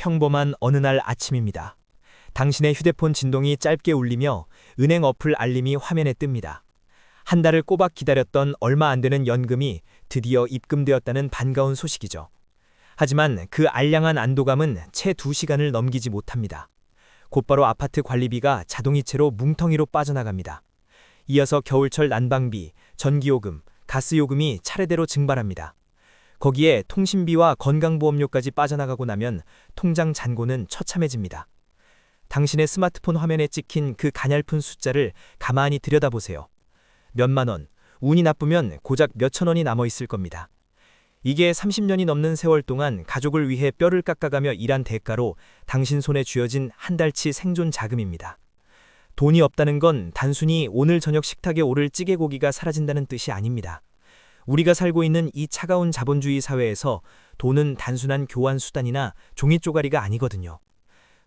평범한 어느 날 아침입니다. 당신의 휴대폰 진동이 짧게 울리며 은행 어플 알림이 화면에 뜹니다. 한 달을 꼬박 기다렸던 얼마 안 되는 연금이 드디어 입금되었다는 반가운 소식이죠. 하지만 그 알량한 안도감은 채 2시간을 넘기지 못합니다. 곧바로 아파트 관리비가 자동이체로 뭉텅이로 빠져나갑니다. 이어서 겨울철 난방비, 전기요금, 가스요금이 차례대로 증발합니다. 거기에 통신비와 건강보험료까지 빠져나가고 나면 통장 잔고는 처참해집니다. 당신의 스마트폰 화면에 찍힌 그 가냘픈 숫자를 가만히 들여다보세요. 몇만 원, 운이 나쁘면 고작 몇천 원이 남아있을 겁니다. 이게 30년이 넘는 세월 동안 가족을 위해 뼈를 깎아가며 일한 대가로 당신 손에 쥐어진 한 달치 생존 자금입니다. 돈이 없다는 건 단순히 오늘 저녁 식탁에 오를 찌개고기가 사라진다는 뜻이 아닙니다. 우리가 살고 있는 이 차가운 자본주의 사회에서 돈은 단순한 교환 수단이나 종이 쪼가리가 아니거든요.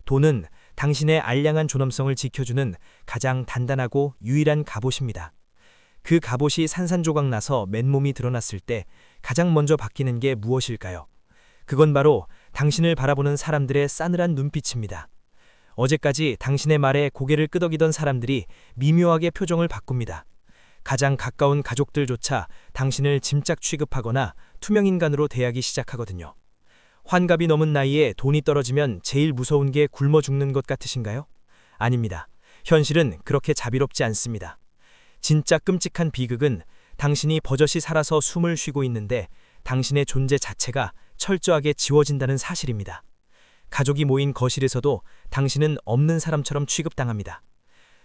돈은 당신의 알량한 존엄성을 지켜주는 가장 단단하고 유일한 갑옷입니다. 그 갑옷이 산산조각 나서 맨몸이 드러났을 때 가장 먼저 바뀌는 게 무엇일까요? 그건 바로 당신을 바라보는 사람들의 싸늘한 눈빛입니다. 어제까지 당신의 말에 고개를 끄덕이던 사람들이 미묘하게 표정을 바꿉니다. 가장 가까운 가족들조차 당신을 짐짝 취급하거나 투명인간으로 대하기 시작하거든요. 환갑이 넘은 나이에 돈이 떨어지면 제일 무서운 게 굶어 죽는 것 같으신가요? 아닙니다. 현실은 그렇게 자비롭지 않습니다. 진짜 끔찍한 비극은 당신이 버젓이 살아서 숨을 쉬고 있는데 당신의 존재 자체가 철저하게 지워진다는 사실입니다. 가족이 모인 거실에서도 당신은 없는 사람처럼 취급당합니다.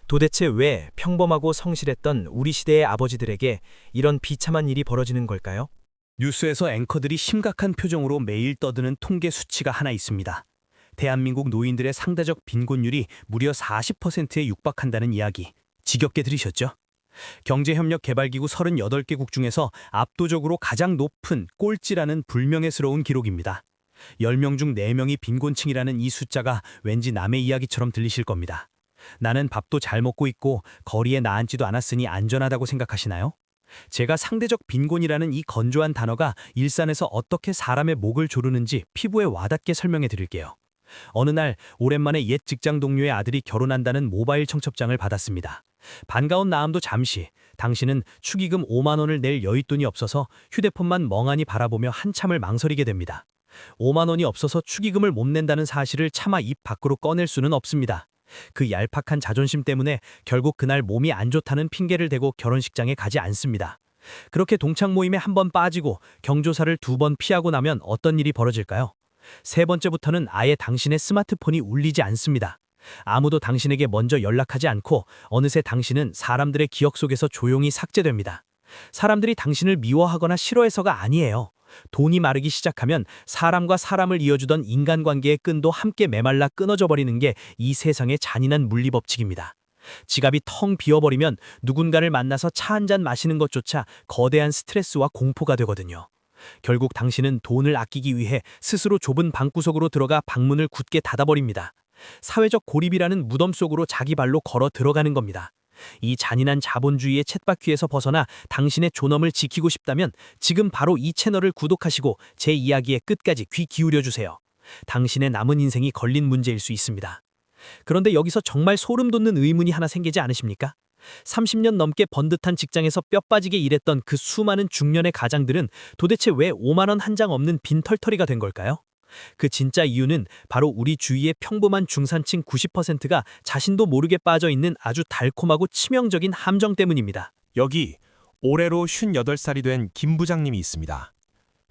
도대체 왜 평범하고 성실했던 우리 시대의 아버지들에게 이런 비참한 일이 벌어지는 걸까요? 뉴스에서 앵커들이 심각한 표정으로 매일 떠드는 통계 수치가 하나 있습니다. 대한민국 노인들의 상대적 빈곤율이 무려 40%에 육박한다는 이야기. 지겹게 들으셨죠? 경제협력개발기구 38개국 중에서 압도적으로 가장 높은 꼴찌라는 불명예스러운 기록입니다. 10명 중 4명이 빈곤층이라는 이 숫자가 왠지 남의 이야기처럼 들리실 겁니다. 나는 밥도 잘 먹고 있고 거리에 나앉지도 않았으니 안전하다고 생각하시나요? 제가 상대적 빈곤이라는 이 건조한 단어가 일상에서 어떻게 사람의 목을 조르는지 피부에 와닿게 설명해 드릴게요. 어느 날 오랜만에 옛 직장 동료의 아들이 결혼한다는 모바일 청첩장을 받았습니다. 반가운 마음도 잠시, 당신은 축의금 5만 원을 낼 여윳돈이 없어서 휴대폰만 멍하니 바라보며 한참을 망설이게 됩니다. 5만 원이 없어서 축의금을 못 낸다는 사실을 차마 입 밖으로 꺼낼 수는 없습니다. 그 얄팍한 자존심 때문에 결국 그날 몸이 안 좋다는 핑계를 대고 결혼식장에 가지 않습니다. 그렇게 동창 모임에 한 번 빠지고 경조사를 2번 피하고 나면 어떤 일이 벌어질까요? 세 번째부터는 아예 당신의 스마트폰이 울리지 않습니다. 아무도 당신에게 먼저 연락하지 않고 어느새 당신은 사람들의 기억 속에서 조용히 삭제됩니다. 사람들이 당신을 미워하거나 싫어해서가 아니에요. 돈이 마르기 시작하면 사람과 사람을 이어주던 인간관계의 끈도 함께 메말라 끊어져 버리는 게 이 세상의 잔인한 물리법칙입니다. 지갑이 텅 비어버리면 누군가를 만나서 차 한 잔 마시는 것조차 거대한 스트레스와 공포가 되거든요. 결국 당신은 돈을 아끼기 위해 스스로 좁은 방구석으로 들어가 방문을 굳게 닫아버립니다. 사회적 고립이라는 무덤 속으로 자기 발로 걸어 들어가는 겁니다. 이 잔인한 자본주의의 쳇바퀴에서 벗어나 당신의 존엄을 지키고 싶다면 지금 바로 이 채널을 구독하시고 제 이야기의 끝까지 귀 기울여주세요. 당신의 남은 인생이 걸린 문제일 수 있습니다. 그런데 여기서 정말 소름 돋는 의문이 하나 생기지 않으십니까? 30년 넘게 번듯한 직장에서 뼈 빠지게 일했던 그 수많은 중년의 가장들은 도대체 왜 5만 원 한 장 없는 빈털터리가 된 걸까요? 그 진짜 이유는 바로 우리 주위의 평범한 중산층 90%가 자신도 모르게 빠져 있는 아주 달콤하고 치명적인 함정 때문입니다. 여기 올해로 58살이 된 김 부장님이 있습니다.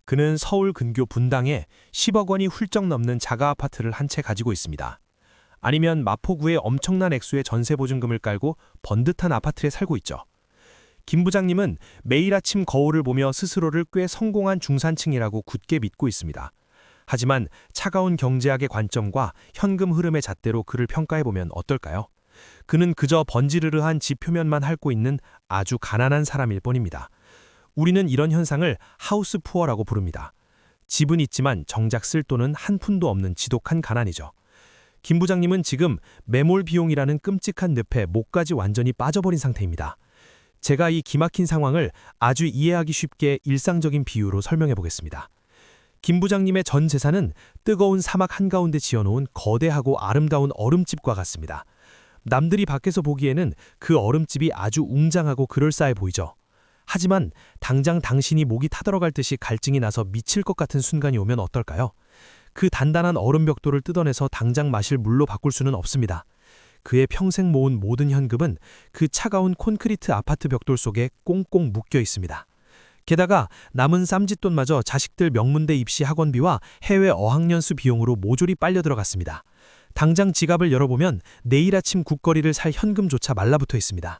그는 서울 근교 분당에 10억 원이 훌쩍 넘는 자가 아파트를 한 채 가지고 있습니다. 아니면 마포구에 엄청난 액수의 전세보증금을 깔고 번듯한 아파트에 살고 있죠. 김 부장님은 매일 아침 거울을 보며 스스로를 꽤 성공한 중산층이라고 굳게 믿고 있습니다. 하지만 차가운 경제학의 관점과 현금 흐름의 잣대로 그를 평가해보면 어떨까요? 그는 그저 번지르르한 지 표면만 핥고 있는 아주 가난한 사람일 뿐입니다. 우리는 이런 현상을 하우스 푸어라고 부릅니다. 집은 있지만 정작 쓸 돈은 한 푼도 없는 지독한 가난이죠. 김 부장님은 지금 매몰 비용이라는 끔찍한 늪에 목까지 완전히 빠져버린 상태입니다. 제가 이 기막힌 상황을 아주 이해하기 쉽게 일상적인 비유로 설명해 보겠습니다. 김 부장님의 전 재산은 뜨거운 사막 한가운데 지어놓은 거대하고 아름다운 얼음집과 같습니다. 남들이 밖에서 보기에는 그 얼음집이 아주 웅장하고 그럴싸해 보이죠. 하지만 당장 당신이 목이 타들어갈 듯이 갈증이 나서 미칠 것 같은 순간이 오면 어떨까요? 그 단단한 얼음 벽돌을 뜯어내서 당장 마실 물로 바꿀 수는 없습니다. 그의 평생 모은 모든 현금은 그 차가운 콘크리트 아파트 벽돌 속에 꽁꽁 묶여 있습니다. 게다가 남은 쌈짓돈마저 자식들 명문대 입시 학원비와 해외 어학연수 비용으로 모조리 빨려 들어갔습니다. 당장 지갑을 열어보면 내일 아침 국거리를 살 현금조차 말라붙어 있습니다.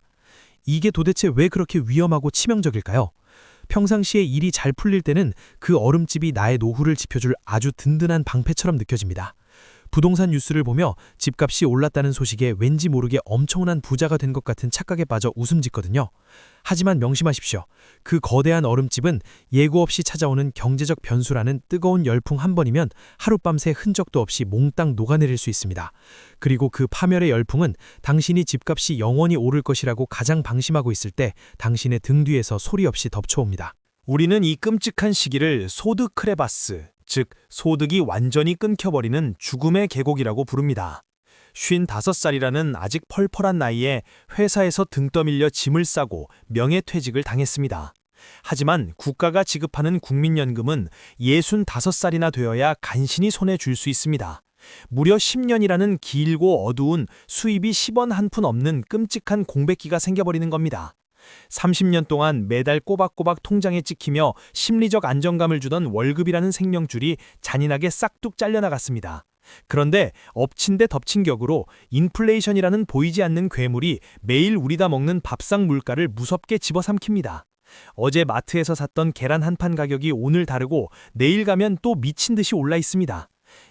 이게 도대체 왜 그렇게 위험하고 치명적일까요? 평상시에 일이 잘 풀릴 때는 그 얼음집이 나의 노후를 지켜줄 아주 든든한 방패처럼 느껴집니다. 부동산 뉴스를 보며 집값이 올랐다는 소식에 왠지 모르게 엄청난 부자가 된 것 같은 착각에 빠져 웃음 짓거든요. 하지만 명심하십시오. 그 거대한 얼음집은 예고 없이 찾아오는 경제적 변수라는 뜨거운 열풍 한 번이면 하룻밤새 흔적도 없이 몽땅 녹아내릴 수 있습니다. 그리고 그 파멸의 열풍은 당신이 집값이 영원히 오를 것이라고 가장 방심하고 있을 때 당신의 등 뒤에서 소리 없이 덮쳐옵니다. 우리는 이 끔찍한 시기를 소드 크레바스, 즉 소득이 완전히 끊겨버리는 죽음의 계곡이라고 부릅니다. 55살이라는 아직 펄펄한 나이에 회사에서 등 떠밀려 짐을 싸고 명예퇴직을 당했습니다. 하지만 국가가 지급하는 국민연금은 65살이나 되어야 간신히 손에 쥘 수 있습니다. 무려 10년이라는 길고 어두운 수입이 10원 한 푼 없는 끔찍한 공백기가 생겨버리는 겁니다. 30년 동안 매달 꼬박꼬박 통장에 찍히며 심리적 안정감을 주던 월급이라는 생명줄이 잔인하게 싹둑 잘려나갔습니다. 그런데 엎친 데 덮친 격으로 인플레이션이라는 보이지 않는 괴물이 매일 우리 다 먹는 밥상 물가를 무섭게 집어삼킵니다. 어제 마트에서 샀던 계란 한 판 가격이 오늘 다르고 내일 가면 또 미친 듯이 올라 있습니다.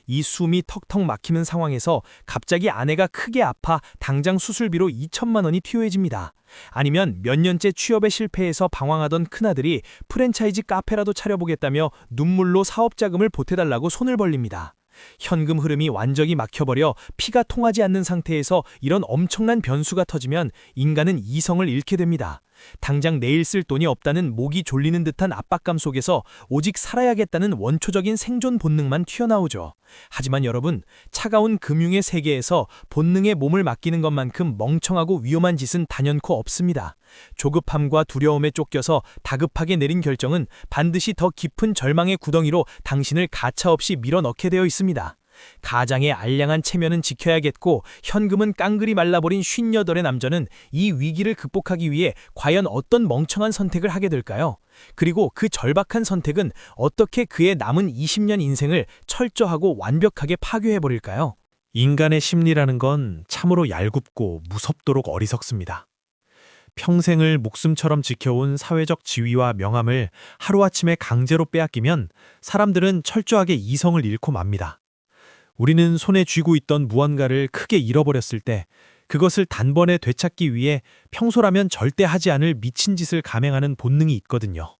이 숨이 턱턱 막히는 상황에서 갑자기 아내가 크게 아파 당장 수술비로 2천만 원이 필요해집니다. 아니면 몇 년째 취업에 실패해서 방황하던 큰아들이 프랜차이즈 카페라도 차려보겠다며 눈물로 사업 자금을 보태달라고 손을 벌립니다. 현금 흐름이 완전히 막혀버려 피가 통하지 않는 상태에서 이런 엄청난 변수가 터지면 인간은 이성을 잃게 됩니다. 당장 내일 쓸 돈이 없다는 목이 졸리는 듯한 압박감 속에서 오직 살아야겠다는 원초적인 생존 본능만 튀어나오죠. 하지만 여러분, 차가운 금융의 세계에서 본능에 몸을 맡기는 것만큼 멍청하고 위험한 짓은 단연코 없습니다. 조급함과 두려움에 쫓겨서 다급하게 내린 결정은 반드시 더 깊은 절망의 구덩이로 당신을 가차없이 밀어넣게 되어 있습니다. 가장의 알량한 체면은 지켜야겠고 현금은 깡그리 말라버린 58의 남자는 이 위기를 극복하기 위해 과연 어떤 멍청한 선택을 하게 될까요? 그리고 그 절박한 선택은 어떻게 그의 남은 20년 인생을 철저하고 완벽하게 파괴해버릴까요? 인간의 심리라는 건 참으로 얄궂고 무섭도록 어리석습니다. 평생을 목숨처럼 지켜온 사회적 지위와 명함을 하루아침에 강제로 빼앗기면 사람들은 철저하게 이성을 잃고 맙니다. 우리는 손에 쥐고 있던 무언가를 크게 잃어버렸을 때 그것을 단번에 되찾기 위해 평소라면 절대 하지 않을 미친 짓을 감행하는 본능이 있거든요.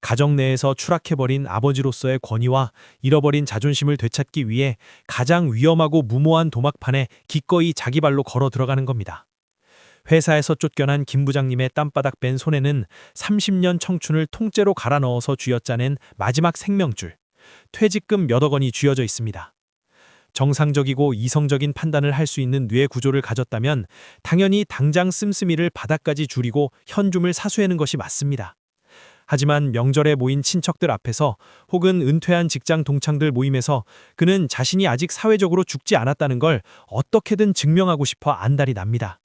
가정 내에서 추락해버린 아버지로서의 권위와 잃어버린 자존심을 되찾기 위해 가장 위험하고 무모한 도막판에 기꺼이 자기 발로 걸어 들어가는 겁니다. 회사에서 쫓겨난 김 부장님의 땀바닥 뺀 손에는 30년 청춘을 통째로 갈아 넣어서 쥐어짜낸 마지막 생명줄, 퇴직금 몇억 원이 쥐어져 있습니다. 정상적이고 이성적인 판단을 할 수 있는 뇌 구조를 가졌다면 당연히 당장 씀씀이를 바닥까지 줄이고 현금을 사수하는 것이 맞습니다. 하지만 명절에 모인 친척들 앞에서 혹은 은퇴한 직장 동창들 모임에서 그는 자신이 아직 사회적으로 죽지 않았다는 걸 어떻게든 증명하고 싶어 안달이 납니다.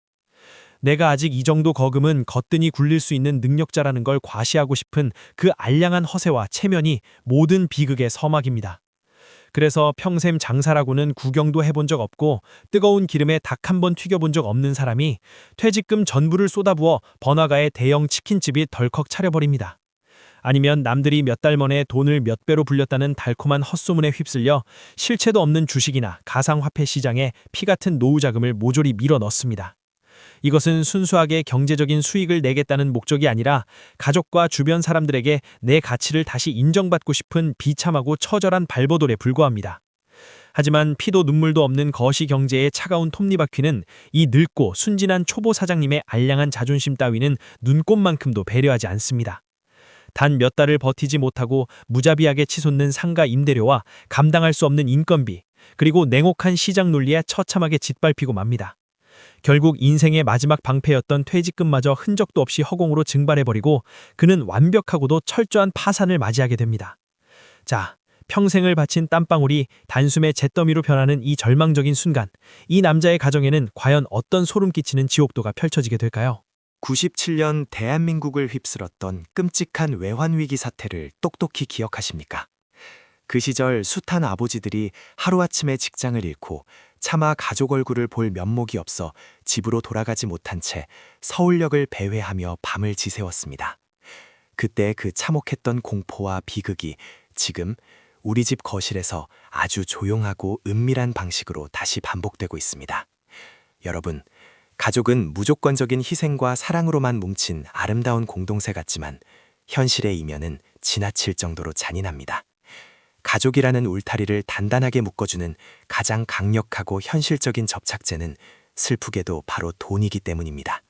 내가 아직 이 정도 거금은 거뜬히 굴릴 수 있는 능력자라는 걸 과시하고 싶은 그 알량한 허세와 체면이 모든 비극의 서막입니다. 그래서 평생 장사라고는 구경도 해본 적 없고 뜨거운 기름에 닭 한 번 튀겨본 적 없는 사람이 퇴직금 전부를 쏟아부어 번화가의 대형 치킨집이 덜컥 차려버립니다. 아니면 남들이 몇 달 만에 돈을 몇 배로 불렸다는 달콤한 헛소문에 휩쓸려 실체도 없는 주식이나 가상화폐 시장에 피 같은 노후 자금을 모조리 밀어 넣습니다. 이것은 순수하게 경제적인 수익을 내겠다는 목적이 아니라 가족과 주변 사람들에게 내 가치를 다시 인정받고 싶은 비참하고 처절한 발버돌에 불과합니다. 하지만 피도 눈물도 없는 거시 경제의 차가운 톱니바퀴는 이 늙고 순진한 초보 사장님의 알량한 자존심 따위는 눈꼽만큼도 배려하지 않습니다. 단 몇 달을 버티지 못하고 무자비하게 치솟는 상가 임대료와 감당할 수 없는 인건비, 그리고 냉혹한 시장 논리에 처참하게 짓밟히고 맙니다. 결국 인생의 마지막 방패였던 퇴직금마저 흔적도 없이 허공으로 증발해버리고 그는 완벽하고도 철저한 파산을 맞이하게 됩니다. 자, 평생을 바친 땀방울이 단숨에 잿더미로 변하는 이 절망적인 순간, 이 남자의 가정에는 과연 어떤 소름 끼치는 지옥도가 펼쳐지게 될까요? 97년 대한민국을 휩쓸었던 끔찍한 외환위기 사태를 똑똑히 기억하십니까? 그 시절 숱한 아버지들이 하루아침에 직장을 잃고 차마 가족 얼굴을 볼 면목이 없어 집으로 돌아가지 못한 채 서울역을 배회하며 밤을 지새웠습니다. 그때 그 참혹했던 공포와 비극이 지금 우리 집 거실에서 아주 조용하고 은밀한 방식으로 다시 반복되고 있습니다. 여러분, 가족은 무조건적인 희생과 사랑으로만 뭉친 아름다운 공동체 같지만 현실의 이면은 지나칠 정도로 잔인합니다. 가족이라는 울타리를 단단하게 묶어주는 가장 강력하고 현실적인 접착제는 슬프게도 바로 돈이기 때문입니다.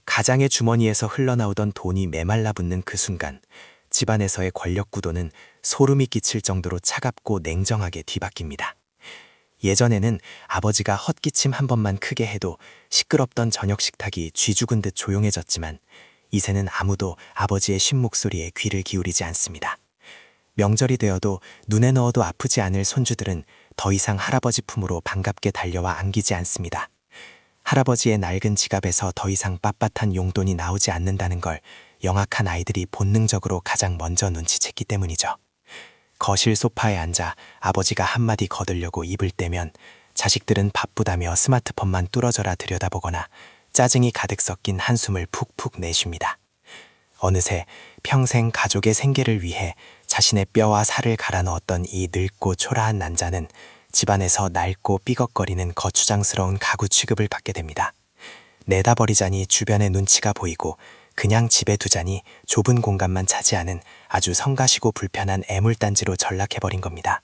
가장의 주머니에서 흘러나오던 돈이 메말라 붙는 그 순간, 집안에서의 권력 구도는 소름이 끼칠 정도로 차갑고 냉정하게 뒤바뀝니다. 예전에는 아버지가 헛기침 한 번만 크게 해도 시끄럽던 저녁 식탁이 쥐 죽은 듯 조용해졌지만 이제는 아무도 아버지의 쉰목소리에 귀를 기울이지 않습니다. 명절이 되어도 눈에 넣어도 아프지 않을 손주들은 더 이상 할아버지 품으로 반갑게 달려와 안기지 않습니다. 할아버지의 낡은 지갑에서 더 이상 빳빳한 용돈이 나오지 않는다는 걸 영악한 아이들이 본능적으로 가장 먼저 눈치챘기 때문이죠. 거실 소파에 앉아 아버지가 한마디 거들려고 입을 떼면 자식들은 바쁘다며 스마트폰만 뚫어져라 들여다보거나 짜증이 가득 섞인 한숨을 푹푹 내쉽니다. 어느새 평생 가족의 생계를 위해 자신의 뼈와 살을 갈아 넣었던 이 늙고 초라한 난자는 집안에서 낡고 삐걱거리는 거추장스러운 가구 취급을 받게 됩니다. 내다 버리자니 주변의 눈치가 보이고 그냥 집에 두자니 좁은 공간만 차지하는 아주 성가시고 불편한 애물단지로 전락해버린 겁니다.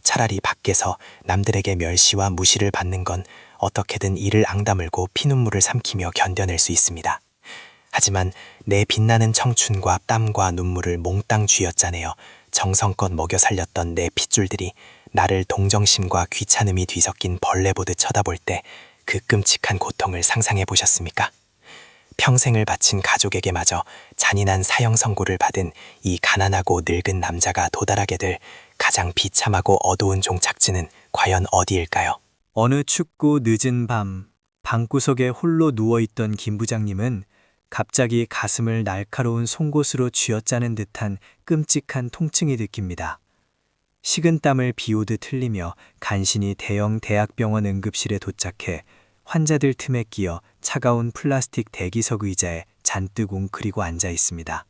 차라리 밖에서 남들에게 멸시와 무시를 받는 건 어떻게든 이를 앙다물고 피눈물을 삼키며 견뎌낼 수 있습니다. 하지만 내 빛나는 청춘과 땀과 눈물을 몽땅 쥐어짜내어 정성껏 먹여 살렸던 내 핏줄들이 나를 동정심과 귀찮음이 뒤섞인 벌레 보듯 쳐다볼 때 그 끔찍한 고통을 상상해 보셨습니까? 평생을 바친 가족에게마저 잔인한 사형 선고를 받은 이 가난하고 늙은 남자가 도달하게 될 가장 비참하고 어두운 종착지는 과연 어디일까요? 어느 춥고 늦은 밤, 방구석에 홀로 누워있던 김 부장님은 갑자기 가슴을 날카로운 송곳으로 쥐어짜는 듯한 끔찍한 통증이 느낍니다. 식은땀을 비오듯 흘리며 간신히 대형 대학병원 응급실에 도착해 환자들 틈에 끼어 차가운 플라스틱 대기석 의자에 잔뜩 웅크리고 앉아 있습니다.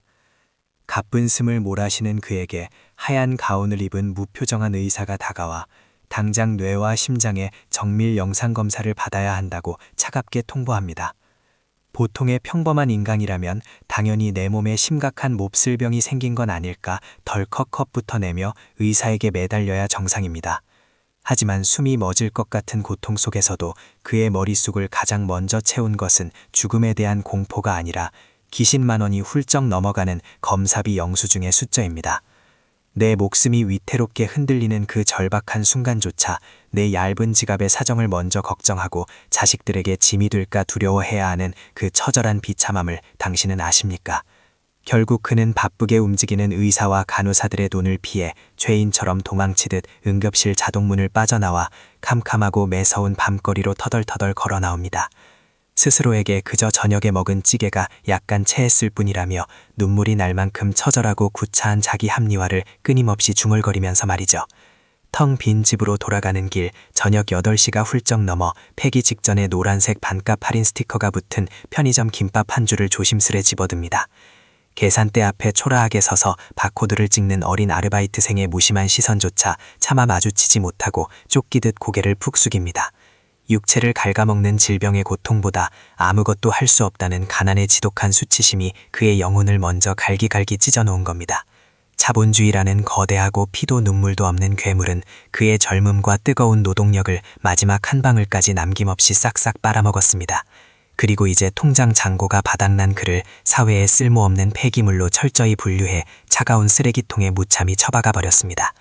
가쁜 숨을 몰아쉬는 그에게 하얀 가운을 입은 무표정한 의사가 다가와 당장 뇌와 심장의 정밀 영상 검사를 받아야 한다고 차갑게 통보합니다. 보통의 평범한 인간이라면 당연히 내 몸에 심각한 몹쓸병이 생긴 건 아닐까 덜컥 컵부터 내며 의사에게 매달려야 정상입니다. 하지만 숨이 멎을 것 같은 고통 속에서도 그의 머릿속을 가장 먼저 채운 것은 죽음에 대한 공포가 아니라 기신만 원이 훌쩍 넘어가는 검사비 영수증의 숫자입니다. 내 목숨이 위태롭게 흔들리는 그 절박한 순간조차 내 얇은 지갑의 사정을 먼저 걱정하고 자식들에게 짐이 될까 두려워해야 하는 그 처절한 비참함을 당신은 아십니까? 결국 그는 바쁘게 움직이는 의사와 간호사들의 눈을 피해 죄인처럼 도망치듯 응급실 자동문을 빠져나와 캄캄하고 매서운 밤거리로 터덜터덜 걸어 나옵니다. 스스로에게 그저 저녁에 먹은 찌개가 약간 체했을 뿐이라며 눈물이 날 만큼 처절하고 구차한 자기 합리화를 끊임없이 중얼거리면서 말이죠. 텅 빈 집으로 돌아가는 길, 저녁 8시가 훌쩍 넘어 폐기 직전에 노란색 반값 할인 스티커가 붙은 편의점 김밥 한 줄을 조심스레 집어듭니다. 계산대 앞에 초라하게 서서 바코드를 찍는 어린 아르바이트생의 무심한 시선조차 차마 마주치지 못하고 쫓기듯 고개를 푹 숙입니다. 육체를 갉아먹는 질병의 고통보다 아무것도 할 수 없다는 가난의 지독한 수치심이 그의 영혼을 먼저 갈기갈기 찢어놓은 겁니다. 자본주의라는 거대하고 피도 눈물도 없는 괴물은 그의 젊음과 뜨거운 노동력을 마지막 한 방울까지 남김없이 싹싹 빨아먹었습니다. 그리고 이제 통장 잔고가 바닥난 그를 사회에 쓸모없는 폐기물로 철저히 분류해 차가운 쓰레기통에 무참히 처박아 버렸습니다.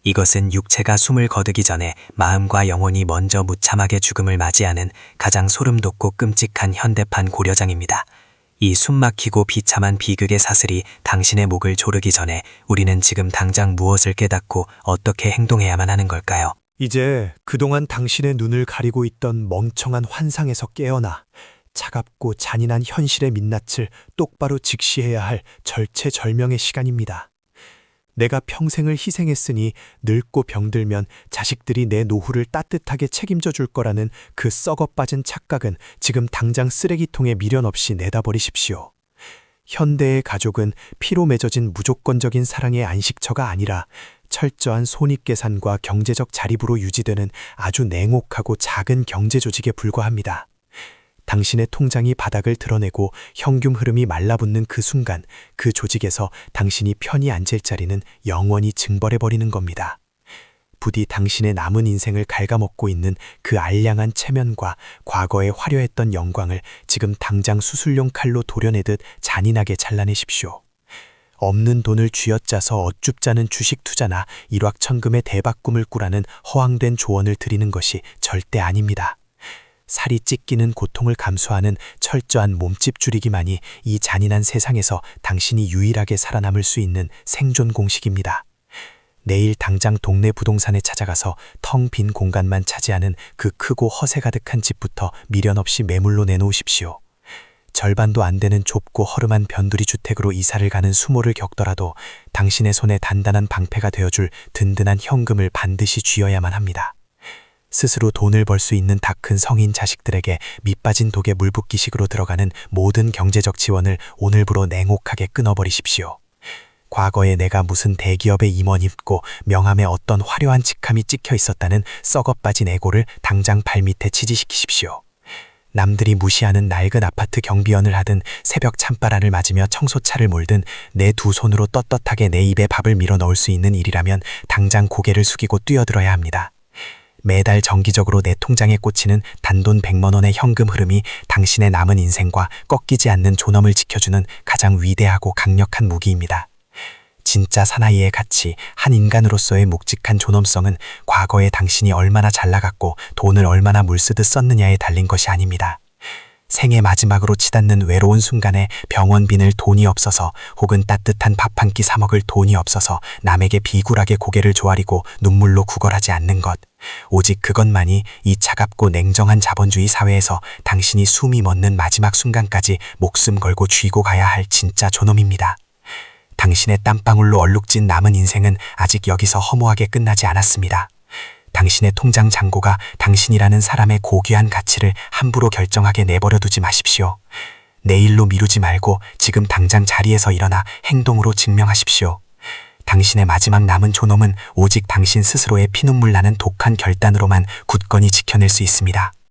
이것은 육체가 숨을 거두기 전에 마음과 영혼이 먼저 무참하게 죽음을 맞이하는 가장 소름돋고 끔찍한 현대판 고려장입니다. 이 숨막히고 비참한 비극의 사슬이 당신의 목을 조르기 전에 우리는 지금 당장 무엇을 깨닫고 어떻게 행동해야만 하는 걸까요? 이제 그동안 당신의 눈을 가리고 있던 멍청한 환상에서 깨어나 차갑고 잔인한 현실의 민낯을 똑바로 직시해야 할 절체절명의 시간입니다. 내가 평생을 희생했으니 늙고 병들면 자식들이 내 노후를 따뜻하게 책임져 줄 거라는 그 썩어빠진 착각은 지금 당장 쓰레기통에 미련 없이 내다버리십시오. 현대의 가족은 피로 맺어진 무조건적인 사랑의 안식처가 아니라 철저한 손익계산과 경제적 자립으로 유지되는 아주 냉혹하고 작은 경제 조직에 불과합니다. 당신의 통장이 바닥을 드러내고 현금 흐름이 말라붙는 그 순간 그 조직에서 당신이 편히 앉을 자리는 영원히 증벌해버리는 겁니다. 부디 당신의 남은 인생을 갉아먹고 있는 그 알량한 체면과 과거에 화려했던 영광을 지금 당장 수술용 칼로 도려내듯 잔인하게 잘라내십시오. 없는 돈을 쥐어짜서 어줍잖은 주식 투자나 일확천금의 대박 꿈을 꾸라는 허황된 조언을 드리는 것이 절대 아닙니다. 살이 찢기는 고통을 감수하는 철저한 몸집 줄이기만이 이 잔인한 세상에서 당신이 유일하게 살아남을 수 있는 생존 공식입니다. 내일 당장 동네 부동산에 찾아가서 텅 빈 공간만 차지하는 그 크고 허세 가득한 집부터 미련 없이 매물로 내놓으십시오. 절반도 안 되는 좁고 허름한 변두리 주택으로 이사를 가는 수모를 겪더라도 당신의 손에 단단한 방패가 되어줄 든든한 현금을 반드시 쥐어야만 합니다. 스스로 돈을 벌 수 있는 다 큰 성인 자식들에게 밑빠진 독에 물 붓기식으로 들어가는 모든 경제적 지원을 오늘부로 냉혹하게 끊어버리십시오. 과거에 내가 무슨 대기업의 임원이었고 명함에 어떤 화려한 직함이 찍혀 있었다는 썩어빠진 에고를 당장 발밑에 치지시키십시오. 남들이 무시하는 낡은 아파트 경비원을 하든 새벽 찬바람을 맞으며 청소차를 몰든 내 두 손으로 떳떳하게 내 입에 밥을 밀어 넣을 수 있는 일이라면 당장 고개를 숙이고 뛰어들어야 합니다. 매달 정기적으로 내 통장에 꽂히는 단돈 100만 원의 현금 흐름이 당신의 남은 인생과 꺾이지 않는 존엄을 지켜주는 가장 위대하고 강력한 무기입니다. 진짜 사나이의 가치, 한 인간으로서의 묵직한 존엄성은 과거에 당신이 얼마나 잘 나갔고 돈을 얼마나 물쓰듯 썼느냐에 달린 것이 아닙니다. 생애 마지막으로 치닫는 외로운 순간에 병원비늘 돈이 없어서 혹은 따뜻한 밥 한 끼 사 먹을 돈이 없어서 남에게 비굴하게 고개를 조아리고 눈물로 구걸하지 않는 것. 오직 그것만이 이 차갑고 냉정한 자본주의 사회에서 당신이 숨이 멎는 마지막 순간까지 목숨 걸고 쥐고 가야 할 진짜 존엄입니다. 당신의 땀방울로 얼룩진 남은 인생은 아직 여기서 허무하게 끝나지 않았습니다. 당신의 통장 잔고가 당신이라는 사람의 고귀한 가치를 함부로 결정하게 내버려 두지 마십시오. 내일로 미루지 말고 지금 당장 자리에서 일어나 행동으로 증명하십시오. 당신의 마지막 남은 존엄은 오직 당신 스스로의 피눈물 나는 독한 결단으로만 굳건히 지켜낼 수 있습니다.